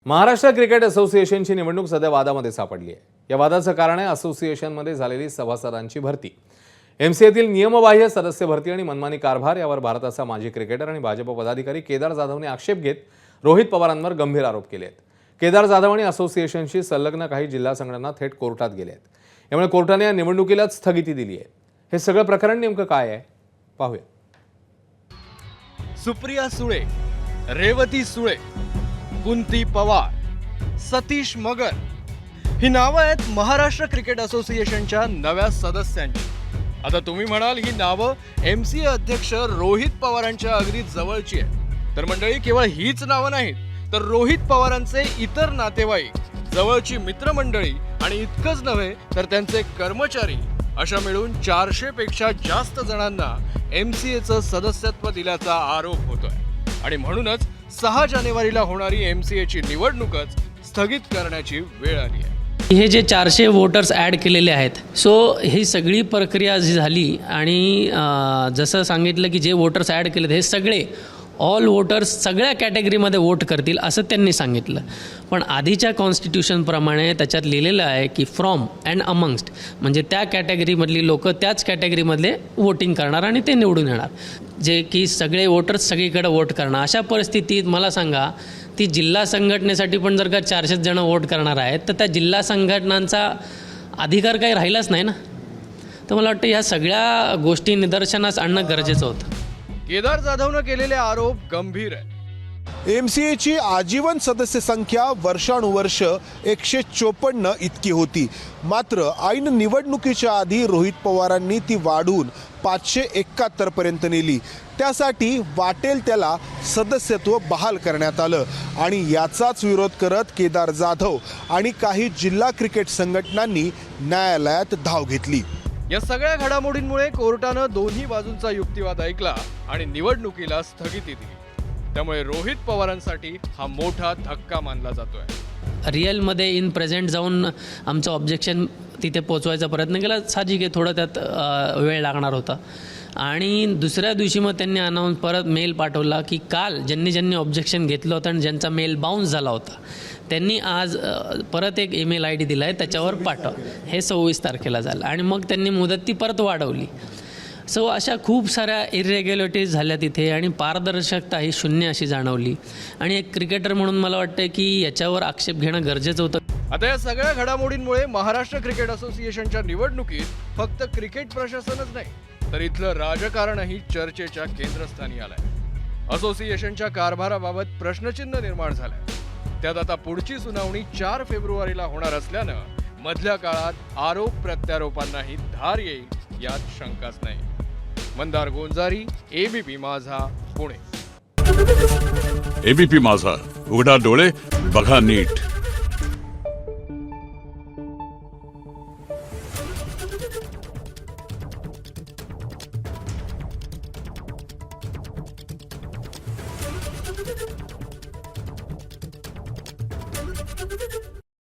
Maharashtra cricket असोसिएशनची निवडणूक सध्या वादामध्ये सापडली आहे। या वादाचं कारण आहे असोसिएशनमध्ये झालेली सभासदांची भरती। एमसीएतील नियमबाह्य सदस्य भरती आणि मनमानी कारभार यावर भारताचा माजी क्रिकेटर आणि भाजप पदाधिकारी केदार जाधवने आक्षेप घेत रोहित पवारांवर गंभीर आरोप केले आहेत। केदार जाधव आणि असोसिएशनशी संलग्न काही जिल्हा संघटना थेट कोर्टात गेल्या आहेत। यामुळे कोर्टाने या निवडणुकीला स्थगिती दिली आहे। हे सगळं प्रकरण नेमकं काय आहे पाहूया। सुप्रिया सुळे, रेवती सुळे, कुंती पवार, सतीश मगर ही नावं आहेत महाराष्ट्र क्रिकेट असोसिएशनच्या नव्या सदस्यांची। आता तुम्ही म्हणाल ही नावं एमसीए अध्यक्ष रोहित पवारांच्या अगदी जवळची आहे। तर मंडळी, केवळ हीच नावं नाहीत, तर रोहित पवारांचे इतर नातेवाईक, जवळची मित्रमंडळी आणि इतकंच नव्हे तर त्यांचे कर्मचारी अशा मिळून 400 पेक्षा जास्त जणांना एमसीएचं सदस्यत्व दिल्याचा आरोप होतोय। आणि म्हणूनच 6 जानेवारीला होणारी एमसीएची निवडणूकच स्थगित करण्याची वेळ आली आहे। हे जे 400 वोटर्स ॲड केलेले आहेत, सो ही सगळी प्रक्रिया जी झाली आणि जसं सांगितलं की जे वोटर्स ॲड केलेत हे सगळे ऑल वोटर्स सगळ्या कॅटेगरीमध्ये वोट करतील असं त्यांनी सांगितलं। पण आधीच्या कॉन्स्टिट्यूशनप्रमाणे त्याच्यात लिहिलेलं आहे की फ्रॉम अँड अमंगस्ट, म्हणजे त्या कॅटेगरीमधली लोक त्याच कॅटेगरीमधले वोटिंग करणार आणि ते निवडून येणार, जे की सगळे वोटर्स सगळीकडे वोट करणार। अशा परिस्थितीत मला सांगा, ती जिल्हा संघटनेसाठी पण जर का 400 जण वोट करणार आहेत तर त्या जिल्हा संघटनांचा अधिकार काही राहिलाच नाही ना। तर मला वाटतं ह्या सगळ्या गोष्टी निदर्शनास आणणं गरजेचं होतं। केदार जाधवनं केलेले आरोप गंभीर आहेत। एमसीएची आजीवन सदस्य संख्या वर्षानुवर्ष 154 इतकी होती। मात्र ऐन निवडणुकीच्या आधी रोहित पवारांनी ती वाढवून 571 पर्यंत नेली। त्यासाठी वाटेल त्याला सदस्यत्व बहाल करण्यात आलं आणि याचाच विरोध करत केदार जाधव आणि काही जिल्हा क्रिकेट संघटनांनी न्यायालयात धाव घेतली। या सगळ्या घडामोडींमुळे कोर्टानं दोन्ही बाजूंचा युक्तिवाद ऐकला आणि निवडणुकीला स्थगिती दिली। त्यामुळे रोहित पवारांसाठी हा मोठा धक्का मानला जातोय। रिअलमध्ये इन प्रेझेंट जाऊन आमचं ऑब्जेक्शन तिथे पोचवायचा प्रयत्न केला। साहजिक आहे, थोडं त्यात वेळ लागणार होता। आणि दुसऱ्या दिवशी मग त्यांनी अनाऊन्स परत मेल पाठवला की काल ज्यांनी ऑब्जेक्शन घेतलं होतं आणि ज्यांचा मेल बाउन्स झाला होता त्यांनी आज परत एक ईमेल ID दिला आहे, त्याच्यावर पाठव। हे 26 तारखेला झालं आणि मग त्यांनी मुदत ती परत वाढवली। सो अशा खूप साऱ्या इरेग्युलरिटीज झाल्या तिथे आणि पारदर्शकता ही शून्य अशी जाणवली। आणि एक क्रिकेटर म्हणून मला वाटतं की याच्यावर आक्षेप घेणं गरजेचं होतं। आता या सगळ्या घडामोडींमुळे महाराष्ट्र क्रिकेट असोसिएशनच्या निवडणुकीत फक्त क्रिकेट प्रशासनच नाही तर इथलं राजकारणही चर्चेच्या केंद्रस्थानी आलंय। असोसिएशनच्या कारभाराबाबत प्रश्नचिन्ह निर्माण झालंय। त्यात आता पुढची सुनावणी 4 फेब्रुवारीला होणार असल्यानं मधल्या काळात आरोप प्रत्यारोपांनाही धार येईल यात शंकाच नाही। मंदार गोंजारी, ABP माझा, पुणे। ABP माझा, उघडा डोळे बघा नीट।